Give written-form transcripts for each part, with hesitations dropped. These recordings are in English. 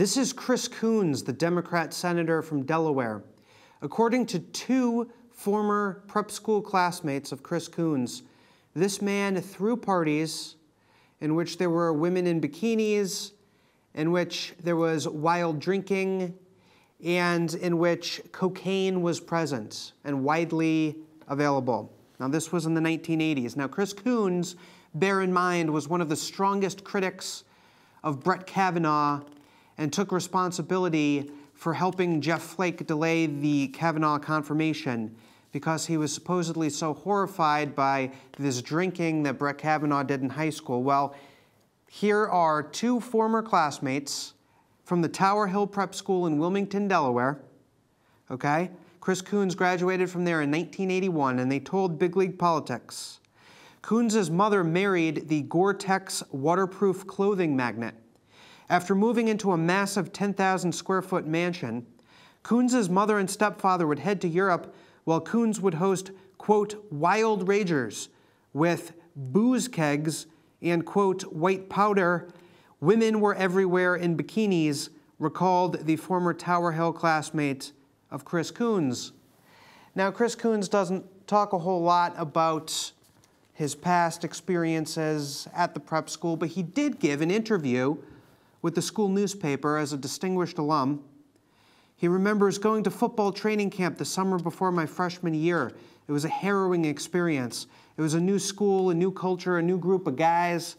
This is Chris Coons, the Democrat senator from Delaware. According to two former prep school classmates of Chris Coons, this man threw parties in which there were women in bikinis, in which there was wild drinking, and in which cocaine was present and widely available. Now, this was in the 1980s. Now, Chris Coons, bear in mind, was one of the strongest critics of Brett Kavanaugh and took responsibility for helping Jeff Flake delay the Kavanaugh confirmation because he was supposedly so horrified by this drinking that Brett Kavanaugh did in high school. Well, here are two former classmates from the Tower Hill Prep School in Wilmington, Delaware. Okay? Chris Coons graduated from there in 1981, and they told Big League Politics. Coons' mother married the Gore-Tex waterproof clothing magnate. After moving into a massive 10,000 square foot mansion, Coons' mother and stepfather would head to Europe while Coons would host, quote, wild ragers with booze kegs and, quote, white powder. Women were everywhere in bikinis, recalled the former Tower Hill classmate of Chris Coons. Now, Chris Coons doesn't talk a whole lot about his past experiences at the prep school, but he did give an interview with the school newspaper as a distinguished alum. He remembers going to football training camp the summer before my freshman year. It was a harrowing experience. It was a new school, a new culture, a new group of guys.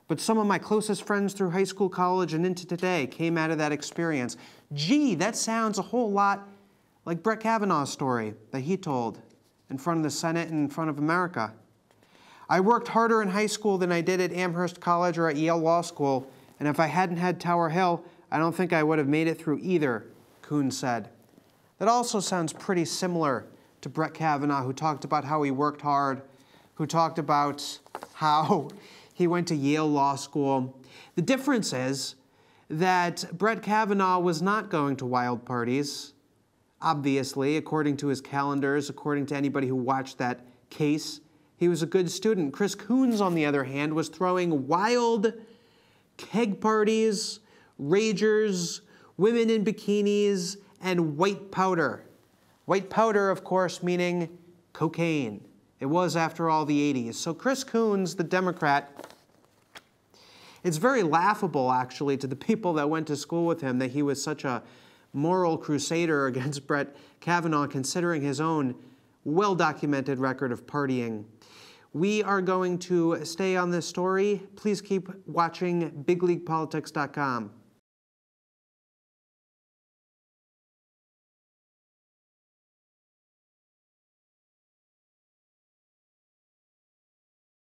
But some of my closest friends through high school, college, and into today came out of that experience. Gee, that sounds a whole lot like Brett Kavanaugh's story that he told in front of the Senate and in front of America. I worked harder in high school than I did at Amherst College or at Yale Law School, and if I hadn't had Tower Hill, I don't think I would have made it through either, Coons said. That also sounds pretty similar to Brett Kavanaugh, who talked about how he worked hard, who talked about how he went to Yale Law School. The difference is that Brett Kavanaugh was not going to wild parties, obviously, according to his calendars, according to anybody who watched that case. He was a good student. Chris Coons, on the other hand, was throwing wild keg parties, ragers, women in bikinis, and white powder. White powder, of course, meaning cocaine. It was, after all, the 80s. So Chris Coons, the Democrat, it's very laughable, actually, to the people that went to school with him that he was such a moral crusader against Brett Kavanaugh, considering his own well-documented record of partying. We are going to stay on this story. Please keep watching BigLeaguePolitics.com.